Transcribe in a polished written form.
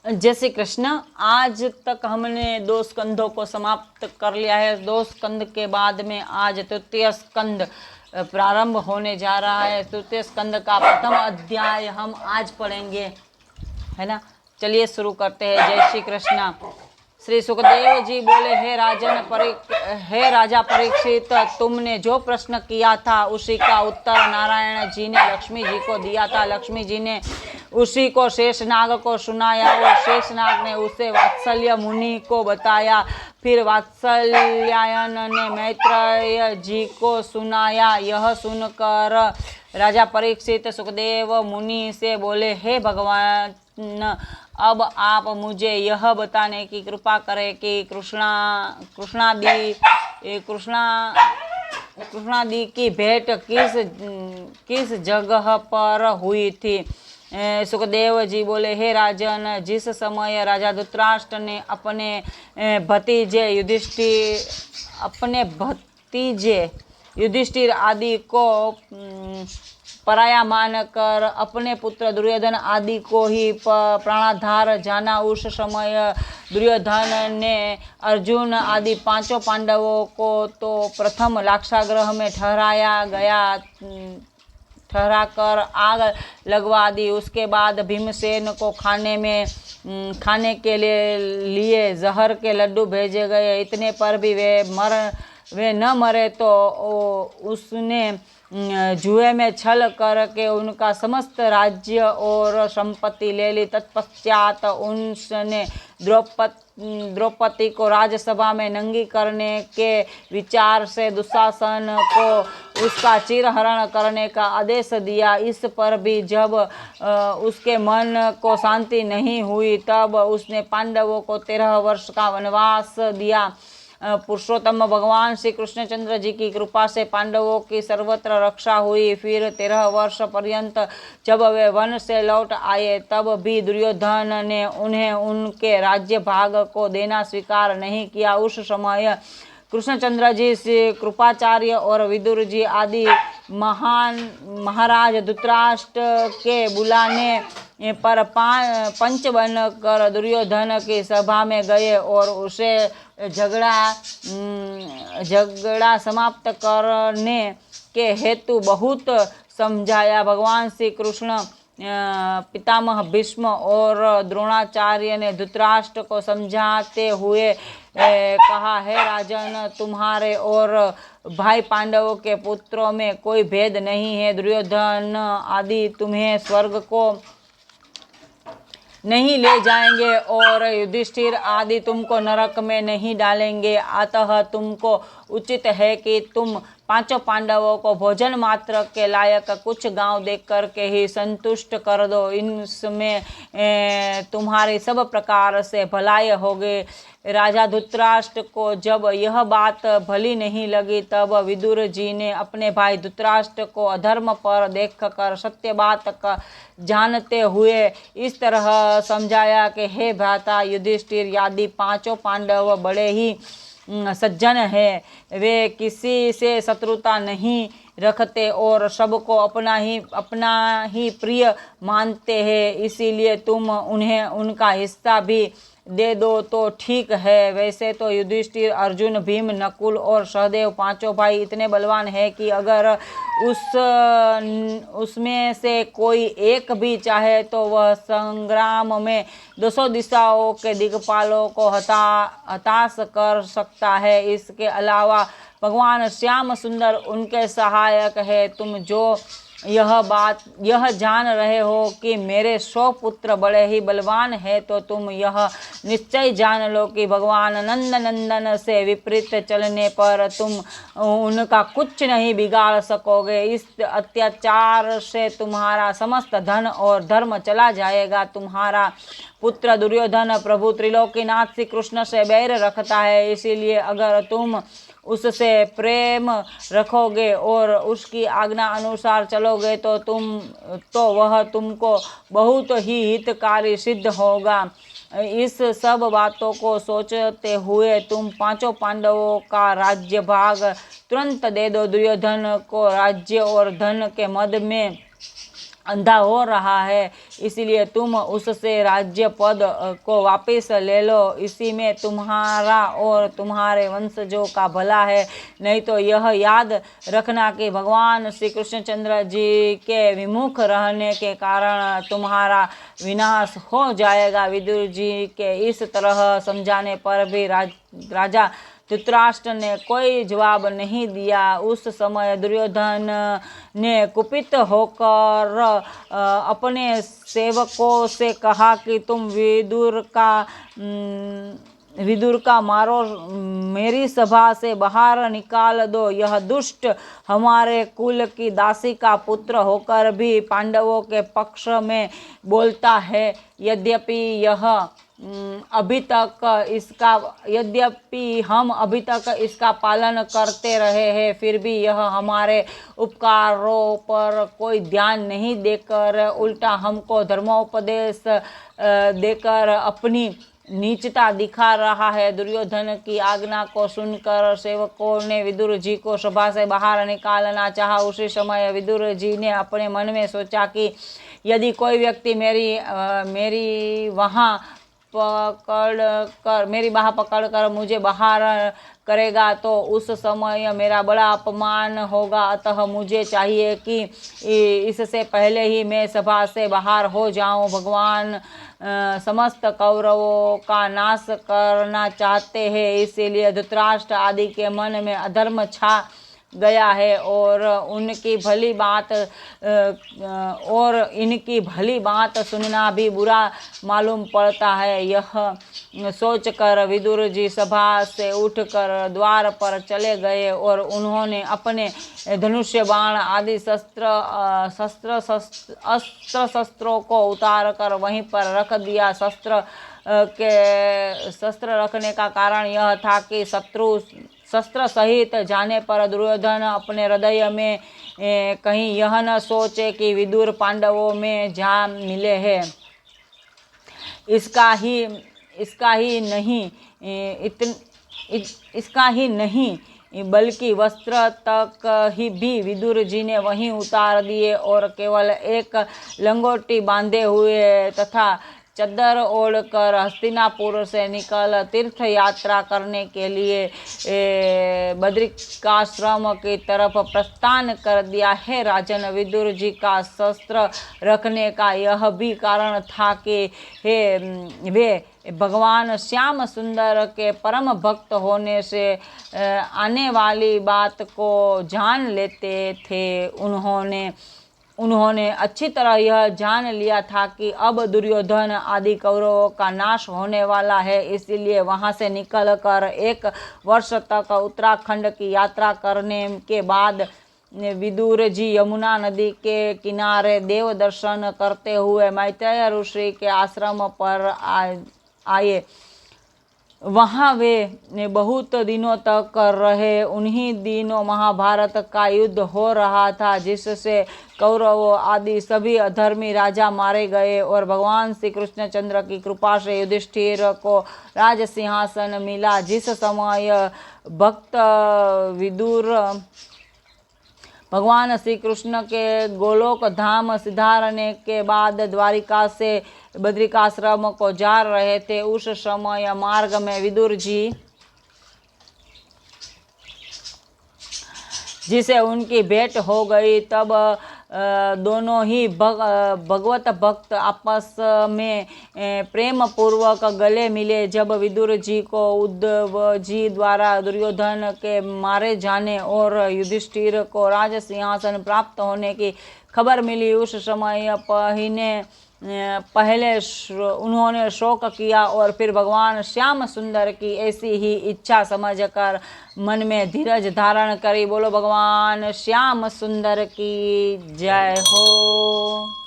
जय श्री कृष्ण। आज तक हमने 2 स्कंदों को समाप्त कर लिया है। 2 स्कंद के बाद में आज तृतीय स्कंद प्रारंभ होने जा रहा है। तृतीय स्कंद का प्रथम अध्याय हम आज पढ़ेंगे, है ना। चलिए शुरू करते हैं। जय श्री कृष्ण। श्री सुखदेव जी बोले, हे राजा परीक्षित, तुमने जो प्रश्न किया था उसी का उत्तर नारायण जी ने लक्ष्मी जी को दिया था। लक्ष्मी जी ने उसी को शेषनाग को सुनाया और शेषनाग ने उसे वात्सल्य मुनि को बताया। फिर वात्सल्यायन ने मैत्रेय जी को सुनाया। यह सुनकर राजा परीक्षित सुखदेव मुनि से बोले, हे भगवान, अब आप मुझे यह बताने की कृपा करें कि कृष्णादि की भेंट किस जगह पर हुई थी। सुखदेव जी बोले, हे राजन, जिस समय राजा धृतराष्ट्र ने अपने भतीजे युधिष्ठिर आदि को पराया मानकर अपने पुत्र दुर्योधन आदि को ही प्राणाधार जाना, उस समय दुर्योधन ने अर्जुन आदि 5 पांडवों को तो प्रथम लाक्षागृह में ठहराकर आग लगवा दी। उसके बाद भीमसेन को खाने के लिए जहर के लड्डू भेजे गए। इतने पर भी वे न मरे तो उसने जुए में छल करके उनका समस्त राज्य और संपत्ति ले ली। तत्पश्चात उसने द्रौपदी को राजसभा में नंगी करने के विचार से दुशासन को उसका चिरहरण करने का आदेश दिया। इस पर भी जब उसके मन को शांति नहीं हुई, तब उसने पांडवों को 13 वर्ष का वनवास दिया। पुरुषोत्तम भगवान श्री कृष्णचंद्र जी की कृपा से पांडवों की सर्वत्र रक्षा हुई। फिर 13 वर्ष पर्यंत जब वे वन से लौट आए, तब भी दुर्योधन ने उन्हें उनके राज्य भाग को देना स्वीकार नहीं किया। उस समय कृष्णचंद्र जी, श्री कृपाचार्य और विदुर जी आदि महाराज धृतराष्ट्र के बुलाने पर पंच बनकर दुर्योधन की सभा में गए और उसे झगड़ा समाप्त करने के हेतु बहुत समझाया। भगवान श्री कृष्ण पितामह भीष्म और द्रोणाचार्य ने धृतराष्ट्र को समझाते हुए कहा, हे राजन, तुम्हारे और भाई पांडवों के पुत्रों में कोई भेद नहीं है। दुर्योधन आदि तुम्हें स्वर्ग को नहीं ले जाएंगे और युधिष्ठिर आदि तुमको नरक में नहीं डालेंगे। अतः तुमको उचित है कि तुम 5 पांडवों को भोजन मात्र के लायक कुछ गांव देख कर के ही संतुष्ट कर दो। इनमें तुम्हारी सब प्रकार से भलाई होगी। राजा धृतराष्ट्र को जब यह बात भली नहीं लगी, तब विदुर जी ने अपने भाई धृतराष्ट्र को अधर्म पर देखकर सत्य बात का जानते हुए इस तरह समझाया कि हे भ्राता युधिष्ठिर आदि 5 पांडव बड़े ही सज्जन है। वे किसी से शत्रुता नहीं रखते और सबको अपना ही प्रिय मानते हैं। इसीलिए तुम उन्हें उनका हिस्सा भी दे दो तो ठीक है। वैसे तो युधिष्ठिर, अर्जुन, भीम, नकुल और सहदेव 5 भाई इतने बलवान हैं कि अगर उसमें से कोई एक भी चाहे तो वह संग्राम में 200 दिशाओं के दिक्पालों को हताश कर सकता है। इसके अलावा भगवान श्याम सुंदर उनके सहायक है। तुम जो यह जान रहे हो कि मेरे 100 पुत्र बड़े ही बलवान हैं, तो तुम यह निश्चय जान लो कि भगवान नंदन से विपरीत चलने पर तुम उनका कुछ नहीं बिगाड़ सकोगे। इस अत्याचार से तुम्हारा समस्त धन और धर्म चला जाएगा। तुम्हारा पुत्र दुर्योधन प्रभु त्रिलोकीनाथ श्री कृष्ण से बैर रखता है। इसीलिए अगर तुम उससे प्रेम रखोगे और उसकी आज्ञा अनुसार चलोगे तो वह तुमको बहुत ही हितकारी सिद्ध होगा। इस सब बातों को सोचते हुए तुम 5 पांडवों का राज्य भाग तुरंत दे दो। दुर्योधन को राज्य और धन के मद में अंधा हो रहा है, इसलिए तुम उससे राज्य पद को वापस ले लो। इसी में तुम्हारा और तुम्हारे वंशजों का भला है। नहीं तो यह याद रखना कि भगवान श्री कृष्णचंद्र जी के विमुख रहने के कारण तुम्हारा विनाश हो जाएगा। विदुर जी के इस तरह समझाने पर भी राजा धृतराष्ट्र ने कोई जवाब नहीं दिया। उस समय दुर्योधन ने कुपित होकर अपने सेवकों से कहा कि तुम विदुर का मारो मेरी सभा से बाहर निकाल दो। यह दुष्ट हमारे कुल की दासी का पुत्र होकर भी पांडवों के पक्ष में बोलता है। यद्यपि हम अभी तक इसका पालन करते रहे हैं, फिर भी यह हमारे उपकारों पर कोई ध्यान नहीं देकर उल्टा हमको धर्मोपदेश देकर अपनी नीचता दिखा रहा है। दुर्योधन की आज्ञा को सुनकर सेवकों ने विदुर जी को सभा से बाहर निकालना चाहा। उसी समय विदुर जी ने अपने मन में सोचा कि यदि कोई व्यक्ति मेरी बाह पकड़कर मुझे बाहर करेगा तो उस समय मेरा बड़ा अपमान होगा। अतः मुझे चाहिए कि इससे पहले ही मैं सभा से बाहर हो जाऊं। भगवान समस्त कौरवों का नाश करना चाहते हैं, इसीलिए धृतराष्ट्र आदि के मन में अधर्म छा गया है और इनकी भली बात सुनना भी बुरा मालूम पड़ता है। यह सोचकर विदुर जी सभा से उठकर द्वार पर चले गए और उन्होंने अपने धनुष्य बाण आदि अस्त्र शस्त्रों को उतार कर वहीं पर रख दिया। शस्त्र रखने का कारण यह था कि शस्त्र सहित जाने पर दुर्योधन अपने हृदय में कहीं यह न सोचे कि विदुर पांडवों में जा मिले हैं। इसका ही नहीं बल्कि वस्त्र तक भी विदुर जी ने वहीं उतार दिए और केवल एक लंगोटी बांधे हुए तथा चद्दर ओढ़कर हस्तिनापुर से निकल तीर्थ यात्रा करने के लिए बद्रिकाश्रम की तरफ प्रस्थान कर दिया है। राजन, विदुर जी का शस्त्र रखने का यह भी कारण था कि वे भगवान श्याम सुंदर के परम भक्त होने से आने वाली बात को जान लेते थे। उन्होंने अच्छी तरह यह जान लिया था कि अब दुर्योधन आदि कौरवों का नाश होने वाला है, इसलिए वहां से निकलकर 1 वर्ष तक उत्तराखंड की यात्रा करने के बाद विदुर जी यमुना नदी के किनारे देव दर्शन करते हुए मैत्रेय ऋषि के आश्रम पर आए। वहाँ वे बहुत दिनों तक रहे। उन्हीं दिनों महाभारत का युद्ध हो रहा था, जिससे कौरवों आदि सभी अधर्मी राजा मारे गए और भगवान श्री कृष्णचंद्र की कृपा से युधिष्ठिर को राज सिंहासन मिला। जिस समय भक्त विदुर भगवान श्री कृष्ण के गोलोक धाम सिधारने के बाद द्वारिका से बद्रिकाश्रम को जा रहे थे, उस समय मार्ग में विदुर जी जिसे उनकी भेंट हो गई। तब दोनों ही भगवत भक्त आपस में प्रेम पूर्वक गले मिले। जब विदुर जी को उद्धव जी द्वारा दुर्योधन के मारे जाने और युधिष्ठिर को राज सिंहासन प्राप्त होने की खबर मिली, उस समय पहले उन्होंने शोक किया और फिर भगवान श्याम सुंदर की ऐसी ही इच्छा समझकर मन में धीरज धारण करी। बोलो भगवान श्याम सुंदर की जय हो।